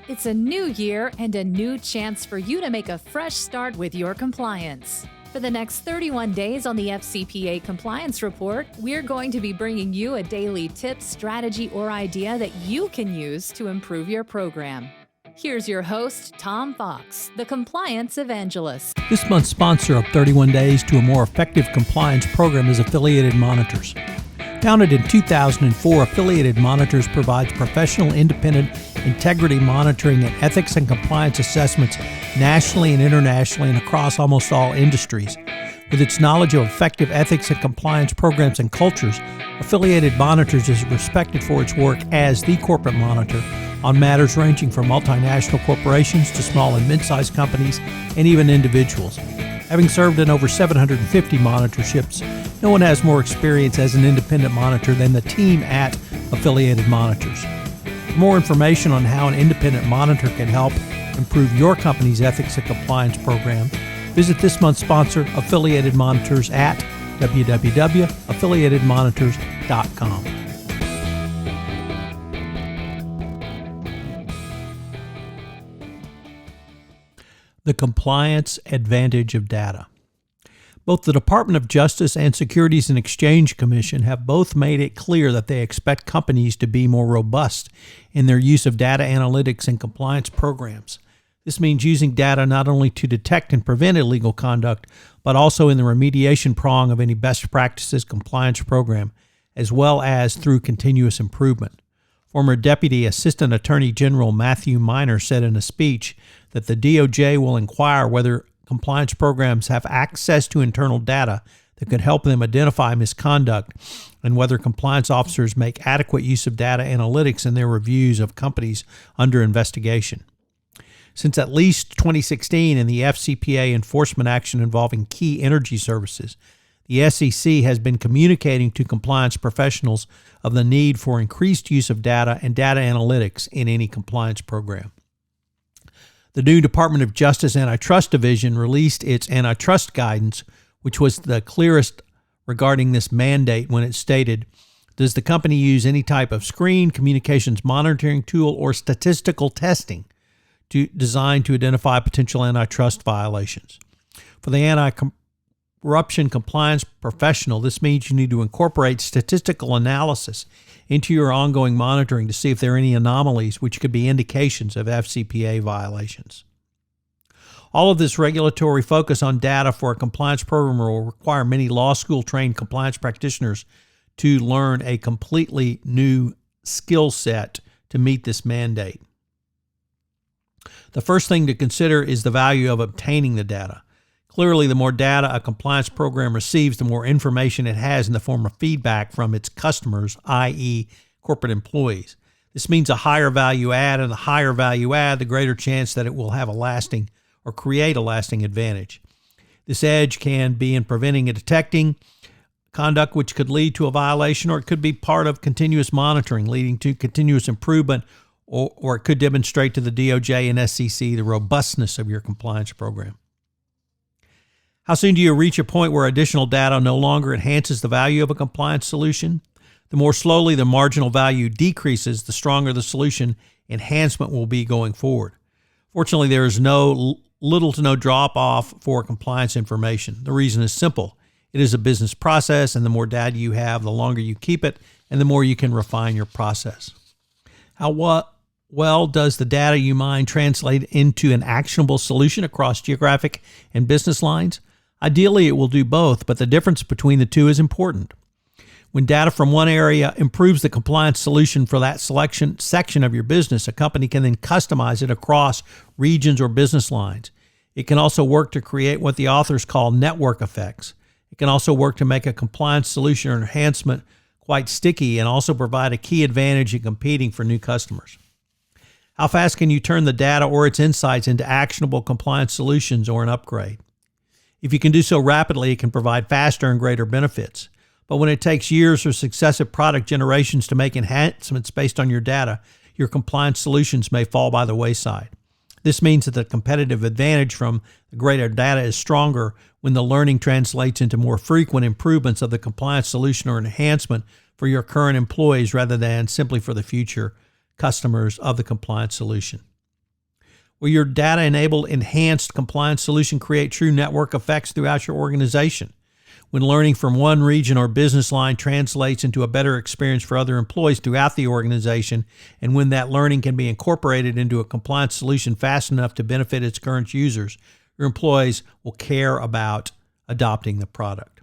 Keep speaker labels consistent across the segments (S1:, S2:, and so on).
S1: It's a new year and a new chance for you to make a fresh start with your compliance. For the next 31 days on the FCPA Compliance Report, we're going to be bringing you a daily tip, strategy, or idea that you can use to improve your program. Here's your host, Tom Fox, the Compliance Evangelist.
S2: This month's sponsor of 31 Days to a More Effective Compliance Program is Affiliated Monitors. Founded in 2004, Affiliated Monitors provides professional, independent, integrity monitoring and ethics and compliance assessments nationally and internationally and across almost all industries. With its knowledge of effective ethics and compliance programs and cultures, Affiliated Monitors is respected for its work as the corporate monitor on matters ranging from multinational corporations to small and mid-sized companies and even individuals. Having served in over 750 monitorships, no one has more experience as an independent monitor than the team at Affiliated Monitors. For more information on how an independent monitor can help improve your company's ethics and compliance program, visit this month's sponsor, Affiliated Monitors, at www.affiliatedmonitors.com. The compliance advantage of data. Both the Department of Justice and Securities and Exchange Commission have both made it clear that they expect companies to be more robust in their use of data analytics and compliance programs. This means using data not only to detect and prevent illegal conduct, but also in the remediation prong of any best practices compliance program, as well as through continuous improvement. Former Deputy Assistant Attorney General Matthew Miner said in a speech that the DOJ will inquire whether compliance programs have access to internal data that could help them identify misconduct and whether compliance officers make adequate use of data analytics in their reviews of companies under investigation. Since at least 2016 in the FCPA enforcement action involving key energy services, the SEC has been communicating to compliance professionals of the need for increased use of data and data analytics in any compliance program. The new Department of Justice Antitrust Division released its antitrust guidance, which was the clearest regarding this mandate when it stated, does the company use any type of screen, communications monitoring tool, or statistical testing designed to identify potential antitrust violations? For the anti-corruption compliance professional, this means you need to incorporate statistical analysis into your ongoing monitoring to see if there are any anomalies which could be indications of FCPA violations. All of this regulatory focus on data for a compliance program will require many law school trained compliance practitioners to learn a completely new skill set to meet this mandate. The first thing to consider is the value of obtaining the data. Clearly, the more data a compliance program receives, the more information it has in the form of feedback from its customers, i.e. corporate employees. This means a higher value add, and the higher value add, the greater chance that it will have a lasting or create a lasting advantage. This edge can be in preventing and detecting conduct which could lead to a violation, or it could be part of continuous monitoring leading to continuous improvement, or it could demonstrate to the DOJ and SEC the robustness of your compliance program. How soon do you reach a point where additional data no longer enhances the value of a compliance solution? The more slowly the marginal value decreases, the stronger the solution enhancement will be going forward. Fortunately, there is little to no drop-off for compliance information. The reason is simple. It is a business process, and the more data you have, the longer you keep it, and the more you can refine your process. How well does the data you mine translate into an actionable solution across geographic and business lines? Ideally, it will do both, but the difference between the two is important. When data from one area improves the compliance solution for that section of your business, a company can then customize it across regions or business lines. It can also work to create what the authors call network effects. It can also work to make a compliance solution or enhancement quite sticky and also provide a key advantage in competing for new customers. How fast can you turn the data or its insights into actionable compliance solutions or an upgrade? If you can do so rapidly, it can provide faster and greater benefits. But when it takes years or successive product generations to make enhancements based on your data, your compliance solutions may fall by the wayside. This means that the competitive advantage from the greater data is stronger when the learning translates into more frequent improvements of the compliance solution or enhancement for your current employees rather than simply for the future customers of the compliance solution. Will your data-enabled enhanced compliance solution create true network effects throughout your organization? When learning from one region or business line translates into a better experience for other employees throughout the organization, and when that learning can be incorporated into a compliance solution fast enough to benefit its current users, your employees will care about adopting the product.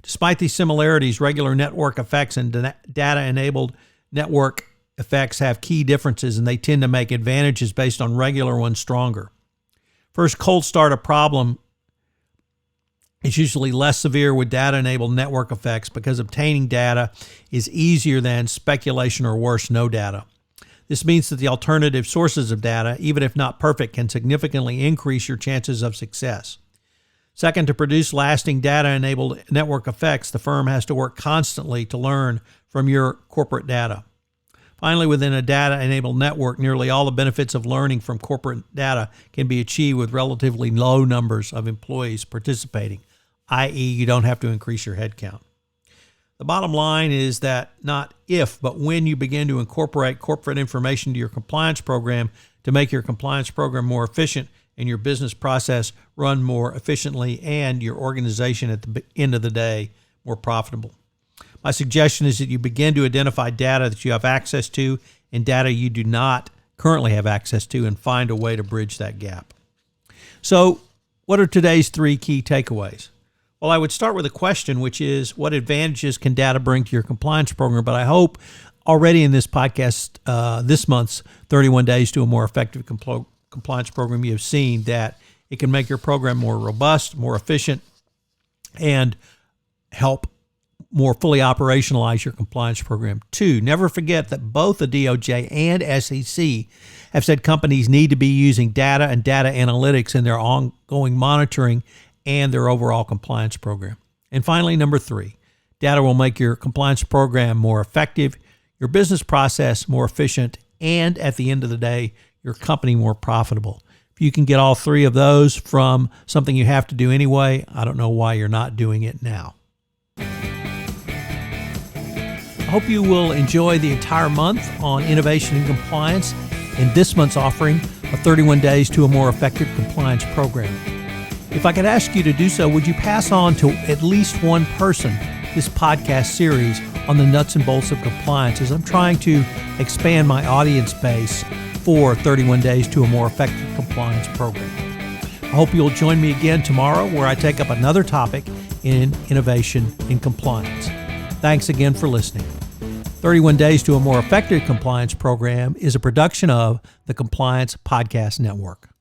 S2: Despite these similarities, regular network effects and data-enabled network effects have key differences, and they tend to make advantages based on regular ones stronger. First, cold start a problem is usually less severe with data-enabled network effects because obtaining data is easier than speculation or worse, no data. This means that the alternative sources of data, even if not perfect, can significantly increase your chances of success. Second, to produce lasting data-enabled network effects, the firm has to work constantly to learn from your corporate data. Finally, within a data-enabled network, nearly all the benefits of learning from corporate data can be achieved with relatively low numbers of employees participating, i.e., you don't have to increase your headcount. The bottom line is that not if, but when you begin to incorporate corporate information to your compliance program to make your compliance program more efficient and your business process run more efficiently and your organization at the end of the day more profitable. My suggestion is that you begin to identify data that you have access to and data you do not currently have access to and find a way to bridge that gap. So, what are today's 3 key takeaways? Well, I would start with a question, which is, what advantages can data bring to your compliance program? But I hope already in this podcast, this month's 31 Days to a More Effective Compliance Program, you have seen that it can make your program more robust, more efficient, and help more fully operationalize your compliance program. 2, never forget that both the DOJ and SEC have said companies need to be using data and data analytics in their ongoing monitoring and their overall compliance program. And finally, number 3, data will make your compliance program more effective, your business process more efficient, and at the end of the day, your company more profitable. If you can get all 3 of those from something you have to do anyway, I don't know why you're not doing it now. I hope you will enjoy the entire month on innovation and compliance and this month's offering of 31 Days to a More Effective Compliance Program. If I could ask you to do so, would you pass on to at least one person this podcast series on the nuts and bolts of compliance, as I'm trying to expand my audience base for 31 Days to a More Effective Compliance Program. I hope you'll join me again tomorrow, where I take up another topic in innovation and compliance. Thanks again for listening. 31 Days to a More Effective Compliance Program is a production of the Compliance Podcast Network.